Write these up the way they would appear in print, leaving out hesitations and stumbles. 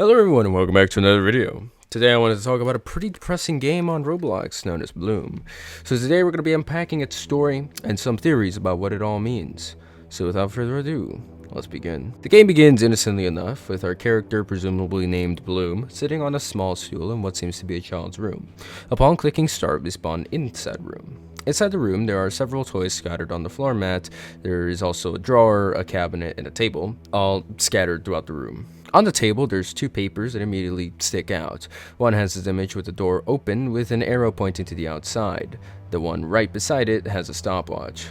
Hello everyone and welcome back to another video. Today I wanted to talk about a pretty depressing game on Roblox known as Bloom. So today we're going to be unpacking its story and some theories about what it all means. So without further ado, let's begin. The game begins innocently enough with our character, presumably named Bloom, sitting on a small stool in what seems to be a child's room. Upon clicking start, we spawn in said room. Inside the room, there are several toys scattered on the floor mat. There is also a drawer, a cabinet, and a table, all scattered throughout the room. On the table, there's two papers that immediately stick out. One has this image with the door open with an arrow pointing to the outside. The one right beside it has a stopwatch.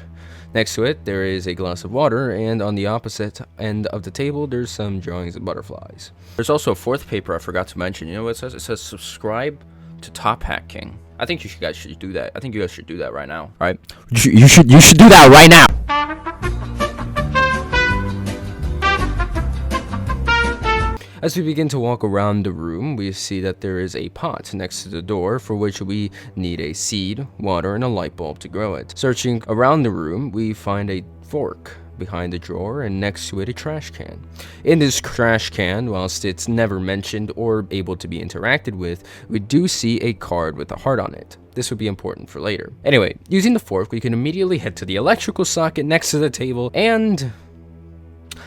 Next to it, there is a glass of water, and on the opposite end of the table, there's some drawings of butterflies. There's also a fourth paper I forgot to mention. You know what it says? It says subscribe to Tophat King. I think you guys should do that. I think you guys should do that right now, right? You should do that right now. As we begin to walk around the room, we see that there is a pot next to the door for which we need a seed, water, and a light bulb to grow it. Searching around the room, we find a fork behind the drawer and next to it a trash can. In this trash can, whilst it's never mentioned or able to be interacted with, we do see a card with a heart on it. This would be important for later. Anyway, using the fork, we can immediately head to the electrical socket next to the table and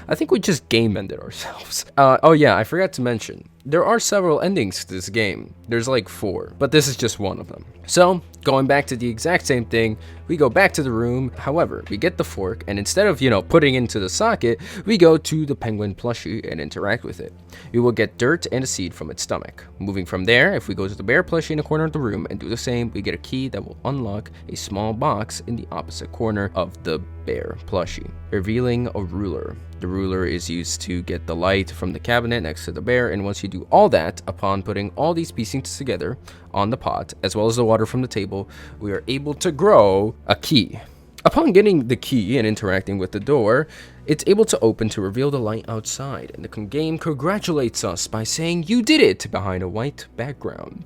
I think we just game ended ourselves. Oh yeah, I forgot to mention, there are several endings to this game. There's like 4, but this is just one of them. So, going back to the exact same thing, we go back to the room. However, we get the fork, and instead of, putting into the socket, we go to the penguin plushie and interact with it. We will get dirt and a seed from its stomach. Moving from there, if we go to the bear plushie in the corner of the room and do the same, we get a key that will unlock a small box in the opposite corner of the bear plushie, revealing a ruler. The ruler is used to get the light from the cabinet next to the bear, and once you do all that, upon putting all these pieces together on the pot, as well as the water from the table, we are able to grow a key. Upon getting the key and interacting with the door, it's able to open to reveal the light outside, and the game congratulates us by saying you did it behind a white background.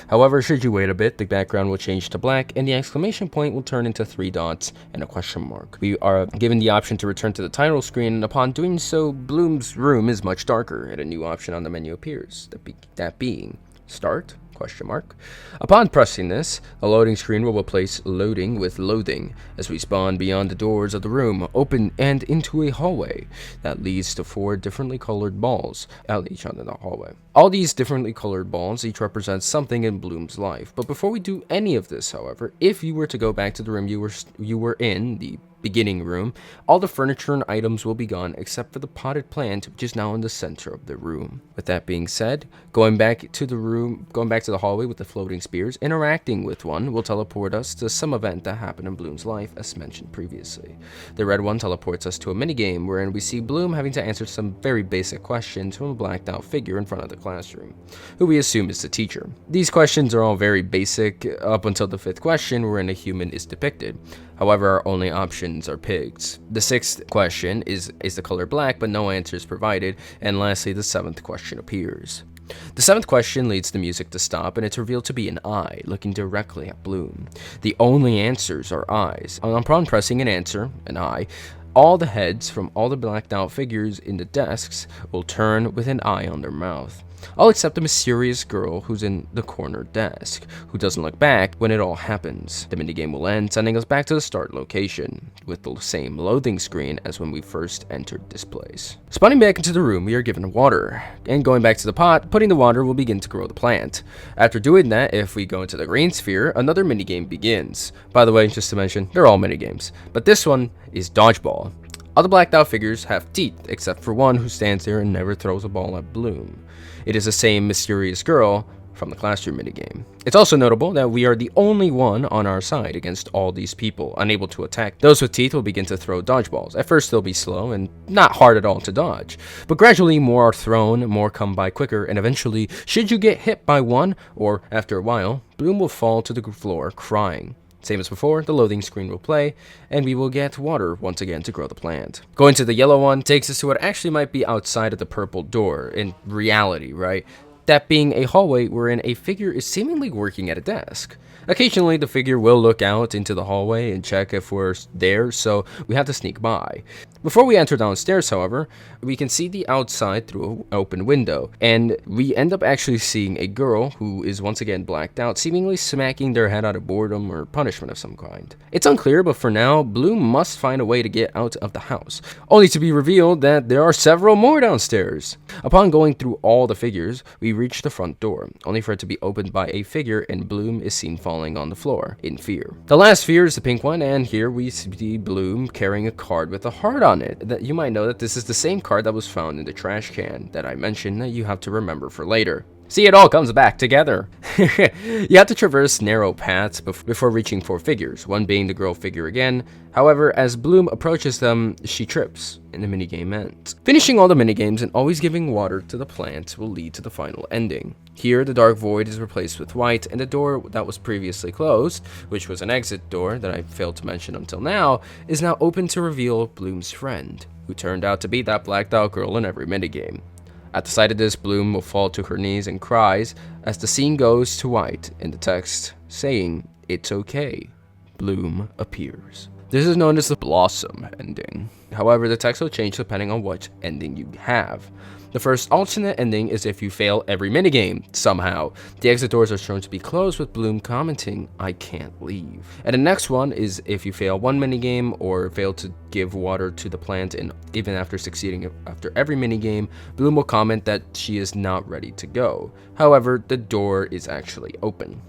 However, should you wait a bit, the background will change to black and the exclamation point will turn into 3 dots and a question mark. We are given the option to return to the title screen, and upon doing so, Bloom's room is much darker and a new option on the menu appears, that being start? Question mark. Upon pressing this, a loading screen will replace loading with loathing as we spawn beyond the doors of the room, open and into a hallway that leads to 4 differently colored balls out each end of the hallway. All these differently colored balls each represent something in Bloom's life. But before we do any of this, however, if you were to go back to the room you were in, the beginning room, all the furniture and items will be gone except for the potted plant, which is now in the center of the room. With that being said, going back to the hallway with the floating spears, interacting with one will teleport us to some event that happened in Bloom's life as mentioned previously. The red one teleports us to a minigame wherein we see Bloom having to answer some very basic questions from a blacked out figure in front of the classroom, who we assume is the teacher. These questions are all very basic up until the 5th question wherein a human is depicted. However, our only options are pigs. The 6th question is the color black, but no answers provided, and lastly the 7th question appears. The 7th question leads the music to stop, and it's revealed to be an eye looking directly at Bloom. The only answers are eyes. Upon pressing an answer, an eye, all the heads from all the blacked out figures in the desks will turn with an eye on their mouth. All except the mysterious girl who's in the corner desk, who doesn't look back when it all happens. The minigame will end, sending us back to the start location, with the same loading screen as when we first entered this place. Spawning back into the room, we are given water, and going back to the pot, putting the water will begin to grow the plant. After doing that, if we go into the green sphere, another minigame begins. By the way, just to mention, they're all minigames, but this one is dodgeball. All the blacked out figures have teeth, except for one who stands there and never throws a ball at Bloom. It is the same mysterious girl from the classroom minigame. It's also notable that we are the only one on our side against all these people, unable to attack. Those with teeth will begin to throw dodgeballs. At first they'll be slow and not hard at all to dodge, but gradually more are thrown, more come by quicker, and eventually, should you get hit by one, or after a while, Bloom will fall to the floor crying. Same as before, the loading screen will play, and we will get water once again to grow the plant. Going to the yellow one takes us to what actually might be outside of the purple door, in reality, right? That being a hallway wherein a figure is seemingly working at a desk. Occasionally, the figure will look out into the hallway and check if we're there, so we have to sneak by. Before we enter downstairs, however, we can see the outside through an open window, and we end up actually seeing a girl who is once again blacked out, seemingly smacking their head out of boredom or punishment of some kind. It's unclear, but for now, Bloom must find a way to get out of the house, only to be revealed that there are several more downstairs. Upon going through all the figures, we reach the front door, only for it to be opened by a figure, and Bloom is seen falling on the floor in fear. The last fear is the pink one, and here we see Bloom carrying a card with a heart on it. That you might know that this is the same card that was found in the trash can that I mentioned that you have to remember for later. See, it all comes back together. You have to traverse narrow paths before reaching 4 figures, one being the girl figure again. However, as Bloom approaches them, she trips, and the minigame ends. Finishing all the minigames and always giving water to the plant will lead to the final ending. Here, the dark void is replaced with white, and the door that was previously closed, which was an exit door that I failed to mention until now, is now open to reveal Bloom's friend, who turned out to be that blacked out girl in every minigame. At the sight of this, Bloom will fall to her knees and cries as the scene goes to white in the text saying, "It's okay." Bloom appears. This is known as the Blossom ending. However, the text will change depending on what ending you have. The first alternate ending is if you fail every minigame, somehow. The exit doors are shown to be closed with Bloom commenting, "I can't leave." And the next one is if you fail one minigame or fail to give water to the plant, and even after succeeding after every minigame, Bloom will comment that she is not ready to go. However, the door is actually open.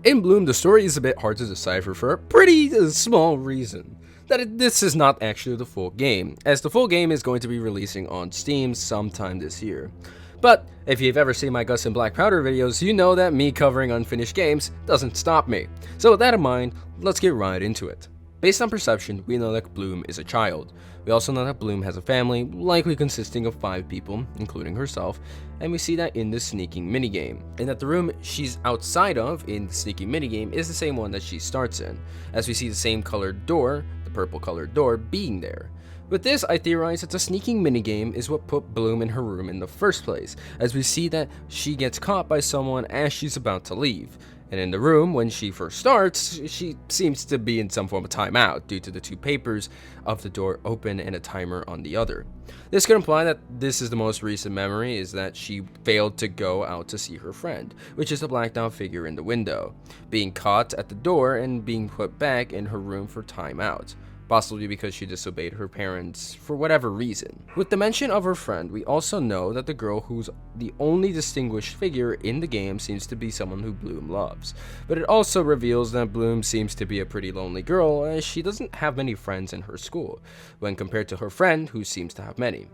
In Bloom, the story is a bit hard to decipher for a pretty small reason. That this is not actually the full game, as the full game is going to be releasing on Steam sometime this year. But if you've ever seen my Gus and Black Powder videos, you know that me covering unfinished games doesn't stop me. So with that in mind, let's get right into it. Based on perception, we know that Bloom is a child. We also know that Bloom has a family, likely consisting of 5 people, including herself, and we see that in the sneaking minigame. And that the room she's outside of in the sneaking minigame is the same one that she starts in, as we see the same colored door, the purple colored door, being there. With this, I theorize that the sneaking minigame is what put Bloom in her room in the first place, as we see that she gets caught by someone as she's about to leave. And in the room, when she first starts, she seems to be in some form of timeout due to the 2 papers of the door open and a timer on the other. This could imply that this is the most recent memory, is that she failed to go out to see her friend, which is the blacked out figure in the window, being caught at the door and being put back in her room for timeout. Possibly because she disobeyed her parents for whatever reason. With the mention of her friend, we also know that the girl who's the only distinguished figure in the game seems to be someone who Bloom loves. But it also reveals that Bloom seems to be a pretty lonely girl, as she doesn't have many friends in her school, when compared to her friend who seems to have many.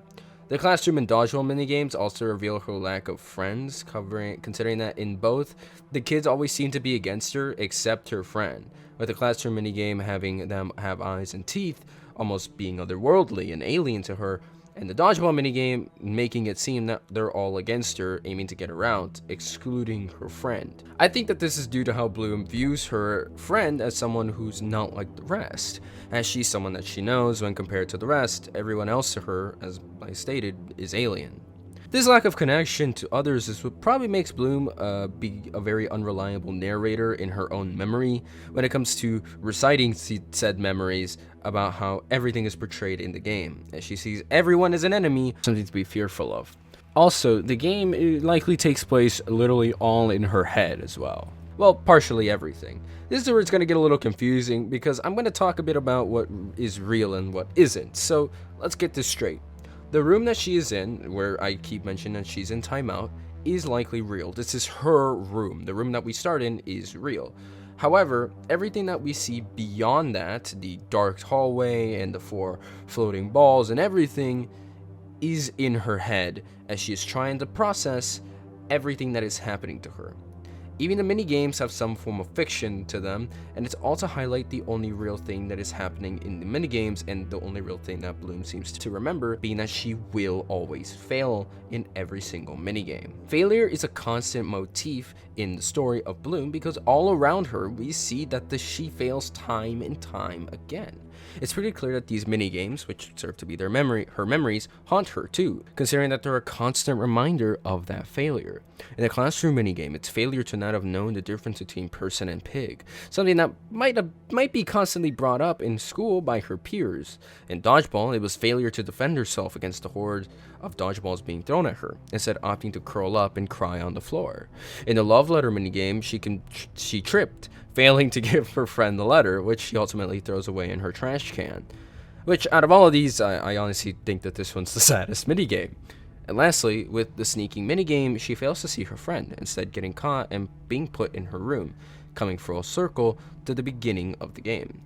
The classroom and dodgeball minigames also reveal her lack of friends, considering that in both, the kids always seem to be against her except her friend, with the classroom minigame having them have eyes and teeth, almost being otherworldly and alien to her, and the dodgeball minigame making it seem that they're all against her, aiming to get her out, excluding her friend. I think that this is due to how Bloom views her friend as someone who's not like the rest, as she's someone that she knows when compared to the rest. Everyone else to her, as I stated, is alien. This lack of connection to others is what probably makes Bloom be a very unreliable narrator in her own memory when it comes to reciting said memories about how everything is portrayed in the game, as she sees everyone as an enemy, something to be fearful of. Also, the game likely takes place literally all in her head as well. Well, partially everything. This is where it's going to get a little confusing, because I'm going to talk a bit about what is real and what isn't. So let's get this straight. The room that she is in, where I keep mentioning that she's in timeout, is likely real. This is her room. The room that we start in is real. However, everything that we see beyond that, the dark hallway and the 4 floating balls and everything, is in her head as she is trying to process everything that is happening to her. Even the mini games have some form of fiction to them, and it's all to highlight the only real thing that is happening in the mini games, and the only real thing that Bloom seems to remember being that she will always fail in every single mini game. Failure is a constant motif in the story of Bloom, because all around her we see that she fails time and time again. It's pretty clear that these mini-games, which serve to be her memories, haunt her too, considering that they're a constant reminder of that failure. In a classroom minigame, it's failure to not have known the difference between person and pig, something that might be constantly brought up in school by her peers. In dodgeball, it was failure to defend herself against the horde of dodgeballs being thrown at her, instead opting to curl up and cry on the floor. In the love letter minigame, she tripped, failing to give her friend the letter, which she ultimately throws away in her trash can. Which, out of all of these, I honestly think that this one's the saddest minigame. And lastly, with the sneaking minigame, she fails to see her friend, instead getting caught and being put in her room, coming full circle to the beginning of the game.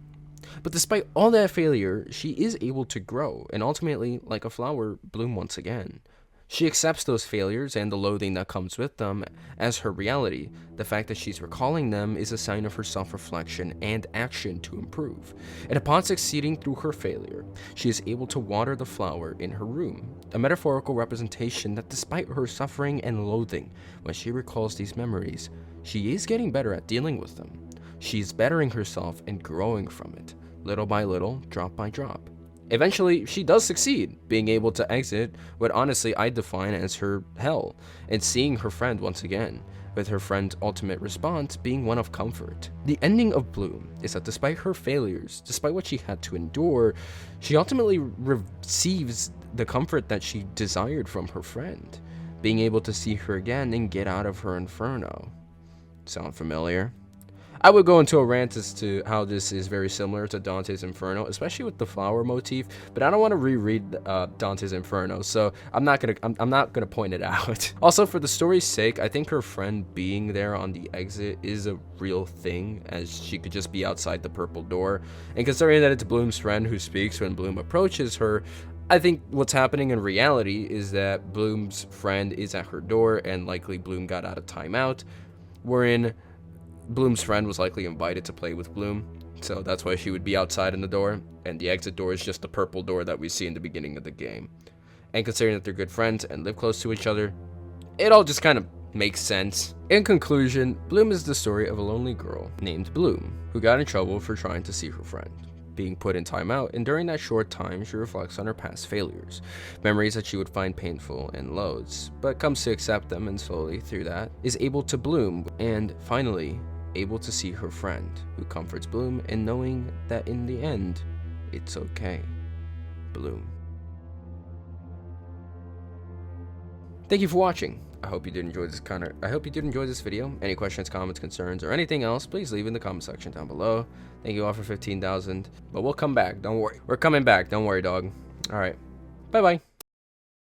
But despite all that failure, she is able to grow, and ultimately, like a flower, bloom once again. She accepts those failures and the loathing that comes with them as her reality. The fact that she's recalling them is a sign of her self-reflection and action to improve. And upon succeeding through her failure, she is able to water the flower in her room, a metaphorical representation that despite her suffering and loathing, when she recalls these memories, she is getting better at dealing with them. She's bettering herself and growing from it, little by little, drop by drop. Eventually, she does succeed, being able to exit what honestly I define as her hell, and seeing her friend once again, with her friend's ultimate response being one of comfort. The ending of Bloom is that despite her failures, despite what she had to endure, she ultimately receives the comfort that she desired from her friend, being able to see her again and get out of her inferno. Sound familiar? I would go into a rant as to how this is very similar to Dante's Inferno, especially with the flower motif, but I don't want to reread Dante's Inferno, so I'm not gonna point it out. Also, for the story's sake, I think her friend being there on the exit is a real thing, as she could just be outside the purple door, and considering that it's Bloom's friend who speaks when Bloom approaches her, I think what's happening in reality is that Bloom's friend is at her door, and likely Bloom got out of timeout, wherein Bloom's friend was likely invited to play with Bloom, so that's why she would be outside in the door, and the exit door is just the purple door that we see in the beginning of the game. And considering that they're good friends and live close to each other, it all just kind of makes sense. In conclusion, Bloom is the story of a lonely girl named Bloom, who got in trouble for trying to see her friend, being put in timeout, and during that short time she reflects on her past failures, memories that she would find painful and loads, but comes to accept them, and slowly through that is able to bloom, and finally able to see her friend, who comforts Bloom in knowing that in the end, it's okay. Bloom. Thank you for watching. I hope you did enjoy this video. Any questions, comments, concerns, or anything else, please leave in the comment section down below. Thank you all for 15,000. But we'll come back, don't worry. We're coming back, don't worry, dog. Alright. Bye-bye.